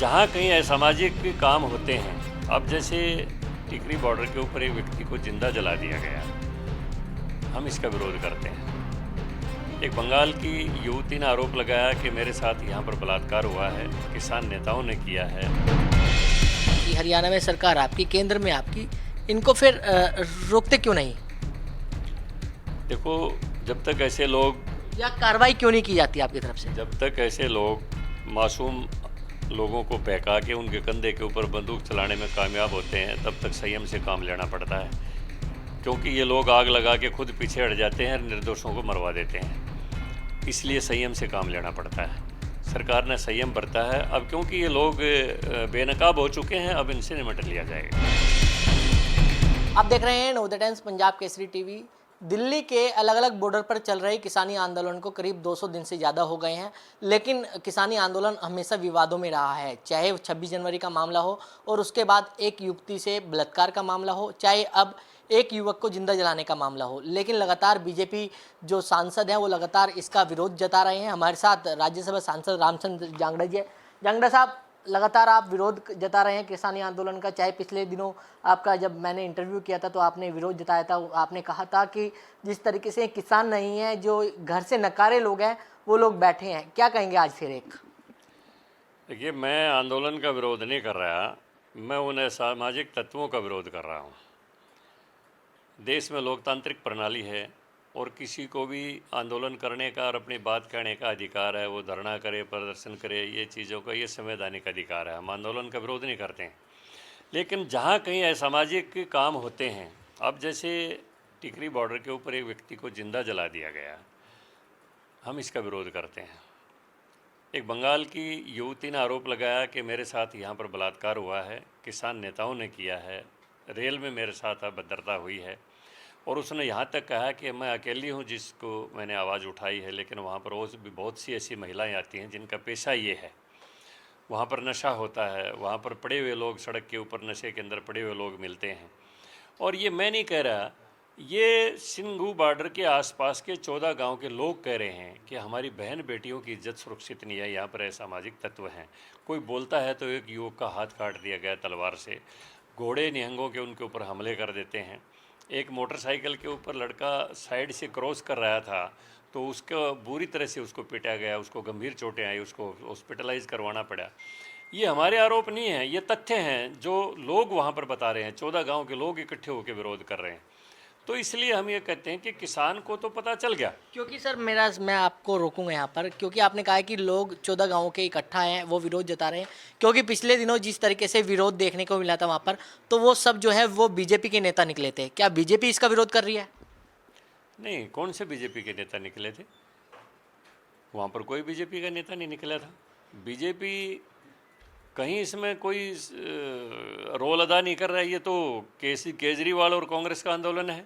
जहाँ कहीं असामाजिक काम होते हैं, अब जैसे टिकरी बॉर्डर के ऊपर एक व्यक्ति को जिंदा जला दिया गया, हम इसका विरोध करते हैं। एक बंगाल की युवती ने आरोप लगाया कि मेरे साथ यहाँ पर बलात्कार हुआ है, किसान नेताओं ने किया है। कि हरियाणा में सरकार आपकी, केंद्र में आपकी, इनको फिर रोकते क्यों नहीं, देखो, जब तक ऐसे लोग या कार्रवाई क्यों नहीं की जाती आपकी तरफ से? जब तक ऐसे लोग मासूम लोगों को बहका के उनके कंधे के ऊपर बंदूक चलाने में कामयाब होते हैं, तब तक संयम से काम लेना पड़ता है, क्योंकि ये लोग आग लगा के खुद पीछे हट जाते हैं और निर्दोषों को मरवा देते हैं। इसलिए संयम से काम लेना पड़ता है। सरकार ने संयम बरता है। अब क्योंकि ये लोग बेनकाब हो चुके हैं, अब इनसे निपट लिया जाएगा। आप देख रहे हैं नवोदय टाइम्स पंजाब केसरी टीवी। दिल्ली के अलग अलग बॉर्डर पर चल रहे किसानी आंदोलन को करीब 200 दिन से ज़्यादा हो गए हैं, लेकिन किसानी आंदोलन हमेशा विवादों में रहा है। चाहे 26 जनवरी का मामला हो और उसके बाद एक युवती से बलात्कार का मामला हो, चाहे अब एक युवक को जिंदा जलाने का मामला हो, लेकिन लगातार बीजेपी जो सांसद हैं वो लगातार इसका विरोध जता रहे हैं। हमारे साथ राज्यसभा सांसद रामचंद्र जांगड़ा जी है। जांगड़ा साहब, लगातार आप विरोध जता रहे हैं किसानी आंदोलन का। चाहे पिछले दिनों आपका जब मैंने इंटरव्यू किया था तो आपने विरोध जताया था, आपने कहा था कि जिस तरीके से किसान नहीं है, जो घर से नकारे लोग हैं वो लोग बैठे हैं। क्या कहेंगे आज फिर एक? देखिए, मैं आंदोलन का विरोध नहीं कर रहा, मैं उन सामाजिक तत्वों का विरोध कर रहा हूँ। देश में लोकतांत्रिक प्रणाली है और किसी को भी आंदोलन करने का और अपनी बात कहने का अधिकार है। वो धरना करे, प्रदर्शन करे, ये चीज़ों का ये संवैधानिक अधिकार है। हम आंदोलन का विरोध नहीं करते हैं, लेकिन जहाँ कहीं असामाजिक काम होते हैं, अब जैसे टिकरी बॉर्डर के ऊपर एक व्यक्ति को जिंदा जला दिया गया, हम इसका विरोध करते हैं। एक बंगाल की युवती ने आरोप लगाया कि मेरे साथ यहाँ पर बलात्कार हुआ है, किसान नेताओं ने किया है, रेल में मेरे साथ अभद्रता हुई है, और उसने यहाँ तक कहा कि मैं अकेली हूँ जिसको मैंने आवाज़ उठाई है, लेकिन वहाँ पर रोज़ भी बहुत सी ऐसी महिलाएं आती हैं जिनका पेशा ये है। वहाँ पर नशा होता है, वहाँ पर पड़े हुए लोग, सड़क के ऊपर नशे के अंदर पड़े हुए लोग मिलते हैं। और ये मैं नहीं कह रहा, ये सिंघू बॉर्डर के आसपास के 14 गांव के लोग कह रहे हैं कि हमारी बहन बेटियों की इज्जत सुरक्षित नहीं है, यहाँ पर असामाजिक तत्व हैं। कोई बोलता है तो एक युवक का हाथ काट दिया गया तलवार से, घोड़े निहंगों के उनके ऊपर हमले कर देते हैं। एक मोटरसाइकिल के ऊपर लड़का साइड से क्रॉस कर रहा था तो उसको बुरी तरह से उसको पीटा गया, उसको गंभीर चोटें आई, उसको हॉस्पिटलाइज करवाना पड़ा। ये हमारे आरोप नहीं है, ये तथ्य हैं जो लोग वहाँ पर बता रहे हैं। 14 गांव के लोग इकट्ठे होकर विरोध कर रहे हैं। तो इसलिए हम ये कहते हैं कि किसान को तो पता चल गया। क्योंकि सर मैं आपको रोकूंगा यहाँ पर, क्योंकि आपने कहा है कि लोग 14 गांवों के इकट्ठा हैं, वो विरोध जता रहे हैं। क्योंकि पिछले दिनों जिस तरीके से विरोध देखने को मिला था वहाँ पर, तो वो सब जो है वो बीजेपी के नेता निकले थे। क्या बीजेपी इसका विरोध कर रही है? नहीं, कौन से बीजेपी के नेता निकले थे? वहाँ पर कोई बीजेपी का नेता नहीं निकला था। बीजेपी कहीं इसमें कोई रोल अदा नहीं कर रहा है। ये तो केजरीवाल और कांग्रेस का आंदोलन है।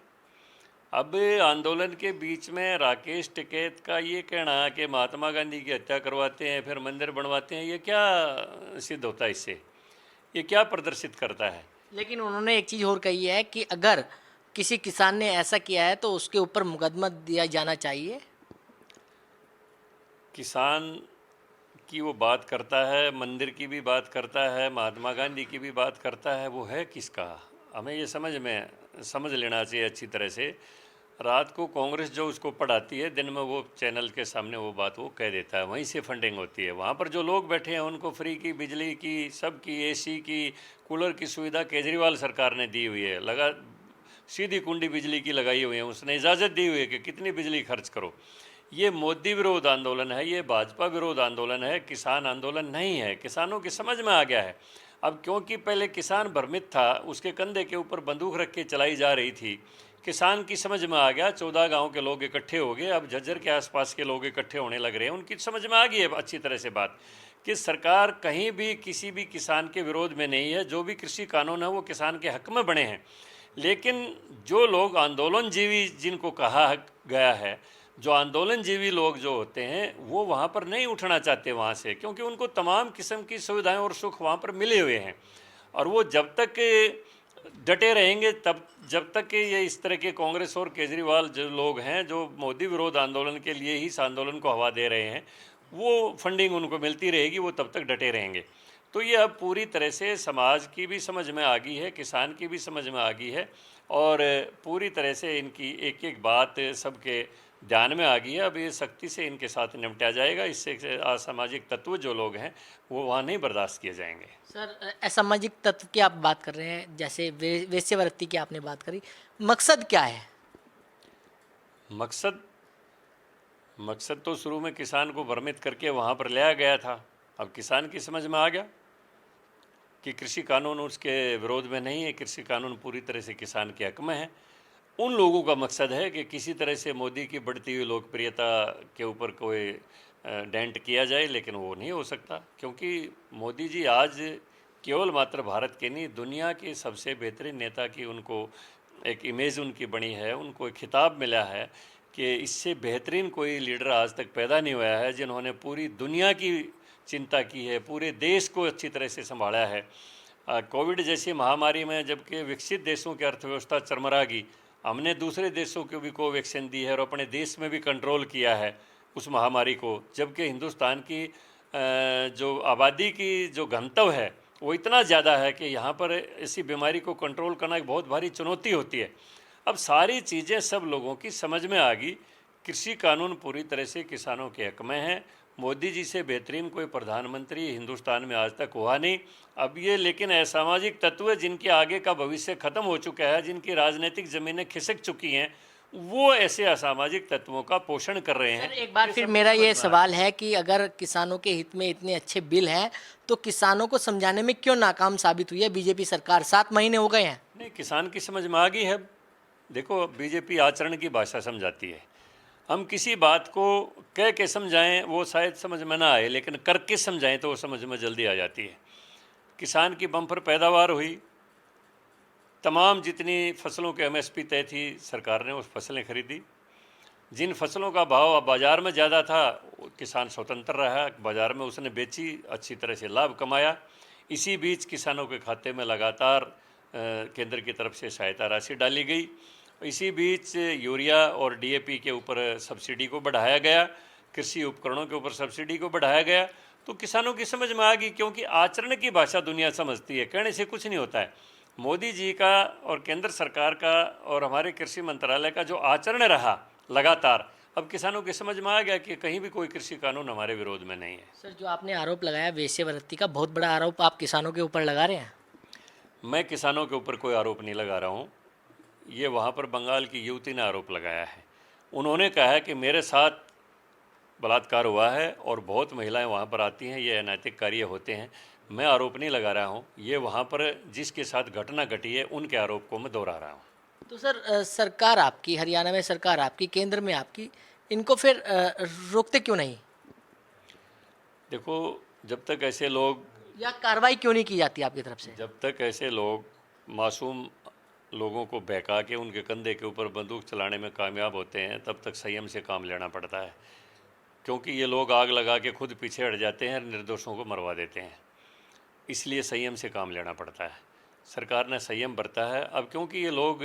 अब आंदोलन के बीच में राकेश टिकैत का ये कहना कि महात्मा गांधी की हत्या करवाते हैं फिर मंदिर बनवाते हैं, ये क्या सिद्ध होता है इससे? ये क्या प्रदर्शित करता है? लेकिन उन्होंने एक चीज़ और कही है कि अगर किसी किसान ने ऐसा किया है तो उसके ऊपर मुकदमा दिया जाना चाहिए। किसान की वो बात करता है, मंदिर की भी बात करता है, महात्मा गांधी की भी बात करता है, वो है किसका? हमें ये समझ लेना चाहिए अच्छी तरह से। रात को कांग्रेस जो उसको पढ़ाती है, दिन में वो चैनल के सामने वो बात वो कह देता है, वहीं से फंडिंग होती है। वहाँ पर जो लोग बैठे हैं उनको फ्री की बिजली की, सबकी एसी की, कूलर की सुविधा केजरीवाल सरकार ने दी हुई है। लगा सीधी कुंडी बिजली की लगाई हुई है, उसने इजाज़त दी हुई है कि कितनी बिजली खर्च करो। ये मोदी विरोध आंदोलन है, ये भाजपा विरोध आंदोलन है, किसान आंदोलन नहीं है। किसानों की समझ में आ गया है अब, क्योंकि पहले किसान भ्रमित था, उसके कंधे के ऊपर बंदूक रख के चलाई जा रही थी। किसान की समझ में आ गया, 14 गांव के लोग इकट्ठे हो गए, अब झज्जर के आसपास के लोग इकट्ठे होने लग रहे हैं। उनकी समझ में आ गई है अच्छी तरह से बात कि सरकार कहीं भी किसी भी किसान के विरोध में नहीं है। जो भी कृषि कानून है वो किसान के हक में बने हैं, लेकिन जो लोग आंदोलन जीवी जिनको कहा गया है, जो आंदोलन जीवी लोग जो होते हैं वो वहाँ पर नहीं उठना चाहते वहाँ से, क्योंकि उनको तमाम किस्म की सुविधाएं और सुख वहाँ पर मिले हुए हैं। और वो जब तक डटे रहेंगे, तब जब तक ये इस तरह के कांग्रेस और केजरीवाल जो लोग हैं जो मोदी विरोध आंदोलन के लिए ही इस आंदोलन को हवा दे रहे हैं, वो फंडिंग उनको मिलती रहेगी, वो तब तक डटे रहेंगे। तो ये अब पूरी तरह से समाज की भी समझ में आ गई है, किसान की भी समझ में आ गई है, और पूरी तरह से इनकी एक एक बात सबके ध्यान में आ गई है। अब ये सख्ती से इनके साथ निपटा जाएगा। इससे असामाजिक तत्व जो लोग हैं वो वहाँ नहीं बर्दाश्त किए जाएंगे। सर असामाजिक तत्व की आप बात कर रहे हैं, जैसे वेश्यावृत्ति की आपने बात करी, मकसद क्या है? मकसद मकसद तो शुरू में किसान को भ्रमित करके वहाँ पर लाया गया था। अब किसान की समझ में आ गया कि कृषि कानून उसके विरोध में नहीं है, कृषि कानून पूरी तरह से किसान के हक में है। उन लोगों का मकसद है कि किसी तरह से मोदी की बढ़ती हुई लोकप्रियता के ऊपर कोई डेंट किया जाए, लेकिन वो नहीं हो सकता, क्योंकि मोदी जी आज केवल मात्र भारत के नहीं, दुनिया के सबसे बेहतरीन नेता की उनको एक इमेज उनकी बनी है, उनको एक खिताब मिला है कि इससे बेहतरीन कोई लीडर आज तक पैदा नहीं हुआ है जिन्होंने पूरी दुनिया की चिंता की है, पूरे देश को अच्छी तरह से संभाला है। कोविड जैसी महामारी में जबकि विकसित देशों की अर्थव्यवस्था चरमरा गई, हमने दूसरे देशों को भी कोवैक्सीन दी है और अपने देश में भी कंट्रोल किया है उस महामारी को, जबकि हिंदुस्तान की जो आबादी की जो घनत्व है वो इतना ज़्यादा है कि यहाँ पर ऐसी बीमारी को कंट्रोल करना एक बहुत भारी चुनौती होती है। अब सारी चीज़ें सब लोगों की समझ में आ गई। कृषि कानून पूरी तरह से किसानों के हक में है। मोदी जी से बेहतरीन कोई प्रधानमंत्री हिंदुस्तान में आज तक हुआ नहीं। अब ये लेकिन असामाजिक तत्व जिनके आगे का भविष्य खत्म हो चुका है, जिनकी राजनीतिक ज़मीनें खिसक चुकी हैं, वो ऐसे असामाजिक तत्वों का पोषण कर रहे हैं। सर एक बार फिर मेरा ये सवाल है कि अगर किसानों के हित में इतने अच्छे बिल हैं तो किसानों को समझाने में क्यों नाकाम साबित हुई है बीजेपी सरकार? 7 महीने हो गए हैं। नहीं, किसान की समझ में आ गई है। देखो, बीजेपी आचरण की भाषा समझाती है। हम किसी बात को कह के समझाएं वो शायद समझ में ना आए, लेकिन करके समझाएं तो वो समझ में जल्दी आ जाती है। किसान की बम्पर पैदावार हुई, तमाम जितनी फसलों के एमएसपी तय थी सरकार ने उस फसलें खरीदी। जिन फसलों का भाव अब बाज़ार में ज़्यादा था किसान स्वतंत्र रहा, बाज़ार में उसने बेची, अच्छी तरह से लाभ कमाया। इसी बीच किसानों के खाते में लगातार केंद्र की तरफ से सहायता राशि डाली गई। इसी बीच यूरिया और डीएपी के ऊपर सब्सिडी को बढ़ाया गया, कृषि उपकरणों के ऊपर सब्सिडी को बढ़ाया गया। तो किसानों की समझ में आ गई, क्योंकि आचरण की भाषा दुनिया समझती है, कहने से कुछ नहीं होता है। मोदी जी का और केंद्र सरकार का और हमारे कृषि मंत्रालय का जो आचरण रहा लगातार, अब किसानों की समझ में आ गया कि कहीं भी कोई कृषि कानून हमारे विरोध में नहीं है। सर जो आपने आरोप लगाया वेश्यावृत्ति का, बहुत बड़ा आरोप आप किसानों के ऊपर लगा रहे हैं। मैं किसानों के ऊपर कोई आरोप नहीं लगा रहा हूँ। ये वहाँ पर बंगाल की युवती ने आरोप लगाया है। उन्होंने कहा है कि मेरे साथ बलात्कार हुआ है और बहुत महिलाएं वहाँ पर आती हैं, ये अनैतिक कार्य होते हैं। मैं आरोप नहीं लगा रहा हूँ, ये वहाँ पर जिसके साथ घटना घटी है उनके आरोप को मैं दोहरा रहा हूँ। तो सर सरकार आपकी, हरियाणा में सरकार आपकी, केंद्र में आपकी, इनको फिर रोकते क्यों नहीं? देखो, जब तक ऐसे लोग या कार्रवाई क्यों नहीं की जाती आपकी तरफ से? जब तक ऐसे लोग मासूम लोगों को बहका के उनके कंधे के ऊपर बंदूक चलाने में कामयाब होते हैं, तब तक संयम से काम लेना पड़ता है, क्योंकि ये लोग आग लगा के खुद पीछे हट जाते हैं, निर्दोषों को मरवा देते हैं। इसलिए संयम से काम लेना पड़ता है। सरकार ने संयम बरता है। अब क्योंकि ये लोग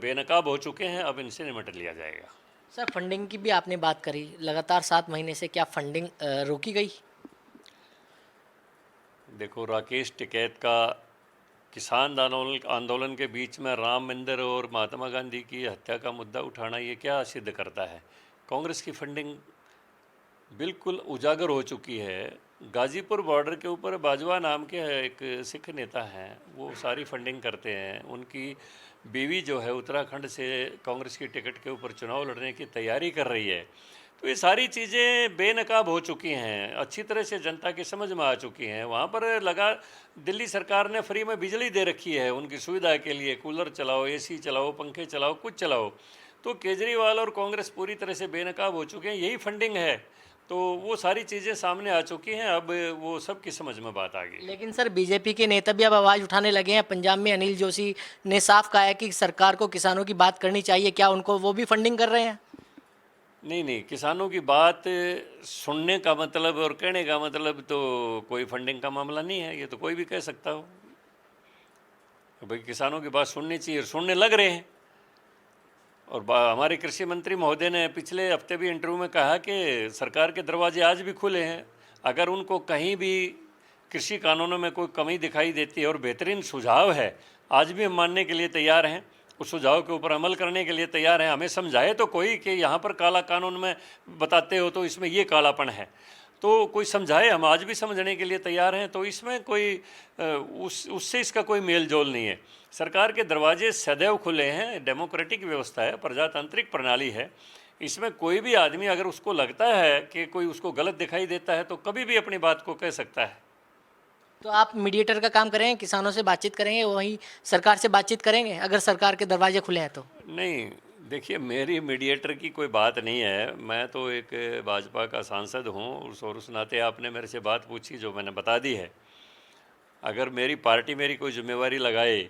बेनकाब हो चुके हैं, अब इनसे निपट लिया जाएगा। सर फंडिंग की भी आपने बात करी, लगातार 7 महीने से क्या फंडिंग रोकी गई? देखो, राकेश टिकैत का किसान आंदोलन के बीच में राम मंदिर और महात्मा गांधी की हत्या का मुद्दा उठाना, ये क्या सिद्ध करता है? कांग्रेस की फंडिंग बिल्कुल उजागर हो चुकी है। गाजीपुर बॉर्डर के ऊपर बाजवा नाम के एक सिख नेता हैं, वो सारी फंडिंग करते हैं। उनकी बीवी जो है उत्तराखंड से कांग्रेस की टिकट के ऊपर चुनाव लड़ने की तैयारी कर रही है। तो ये सारी चीज़ें बेनकाब हो चुकी हैं, अच्छी तरह से जनता की समझ में आ चुकी हैं। वहाँ पर लगा दिल्ली सरकार ने फ्री में बिजली दे रखी है उनकी सुविधा के लिए, कूलर चलाओ, एसी चलाओ, पंखे चलाओ, कुछ चलाओ। तो केजरीवाल और कांग्रेस पूरी तरह से बेनकाब हो चुके हैं, यही फंडिंग है। तो वो सारी चीज़ें सामने आ चुकी हैं, अब वो सबकी समझ में बात आ गई। लेकिन सर बीजेपी के नेता भी अब आवाज़ उठाने लगे हैं। पंजाब में अनिल जोशी ने साफ कहा है कि सरकार को किसानों की बात करनी चाहिए, क्या उनको वो भी फंडिंग कर रहे हैं? नहीं, किसानों की बात सुनने का मतलब और कहने का मतलब तो कोई फंडिंग का मामला नहीं है। ये तो कोई भी कह सकता हो भाई किसानों की बात सुननी चाहिए, और सुनने लग रहे हैं। और हमारे कृषि मंत्री महोदय ने पिछले हफ्ते भी इंटरव्यू में कहा कि सरकार के दरवाजे आज भी खुले हैं। अगर उनको कहीं भी कृषि कानूनों में कोई कमी दिखाई देती है और बेहतरीन सुझाव है, आज भी हम मानने के लिए तैयार हैं, उस सुझाव के ऊपर अमल करने के लिए तैयार हैं। हमें समझाए तो कोई कि यहाँ पर काला कानून में बताते हो तो इसमें ये कालापन है, तो कोई समझाए, हम आज भी समझने के लिए तैयार हैं। तो इसमें कोई उससे इसका कोई मेल जोल नहीं है। सरकार के दरवाजे सदैव खुले हैं, डेमोक्रेटिक व्यवस्था है, प्रजातांत्रिक प्रणाली है। इसमें कोई भी आदमी अगर उसको लगता है कि कोई उसको गलत दिखाई देता है तो कभी भी अपनी बात को कह सकता है। तो आप मीडिएटर का काम करेंगे, किसानों से बातचीत करेंगे, वहीं सरकार से बातचीत करेंगे अगर सरकार के दरवाजे खुले हैं तो? नहीं, देखिए मेरी मीडिएटर की कोई बात नहीं है। मैं तो एक भाजपा का सांसद हूँ और उस नाते आपने मेरे से बात पूछी जो मैंने बता दी है। अगर मेरी पार्टी मेरी कोई जिम्मेवारी लगाए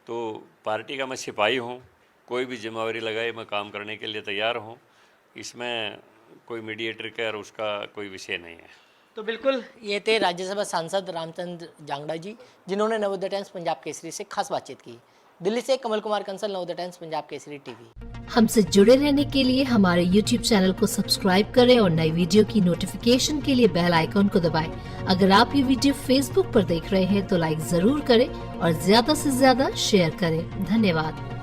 तो पार्टी का मैं सिपाही हूँ, कोई भी जिम्मेवारी लगाए मैं काम करने के लिए तैयार हूँ। इसमें कोई मीडिएटर का और उसका कोई विषय नहीं है। तो बिल्कुल ये थे राज्यसभा सांसद रामचंद्र जांगड़ा जी, जिन्होंने नवोदय टाइम्स पंजाब केसरी से खास बातचीत की। दिल्ली से कमल कुमार कंसल, नवोदय टाइम्स पंजाब केसरी टीवी। हमसे जुड़े रहने के लिए हमारे YouTube चैनल को सब्सक्राइब करें और नई वीडियो की नोटिफिकेशन के लिए बेल आइकॉन को दबाएं। अगर आप ये वीडियो Facebook पर देख रहे हैं तो लाइक जरूर करें और ज्यादा से ज्यादा शेयर करें। धन्यवाद।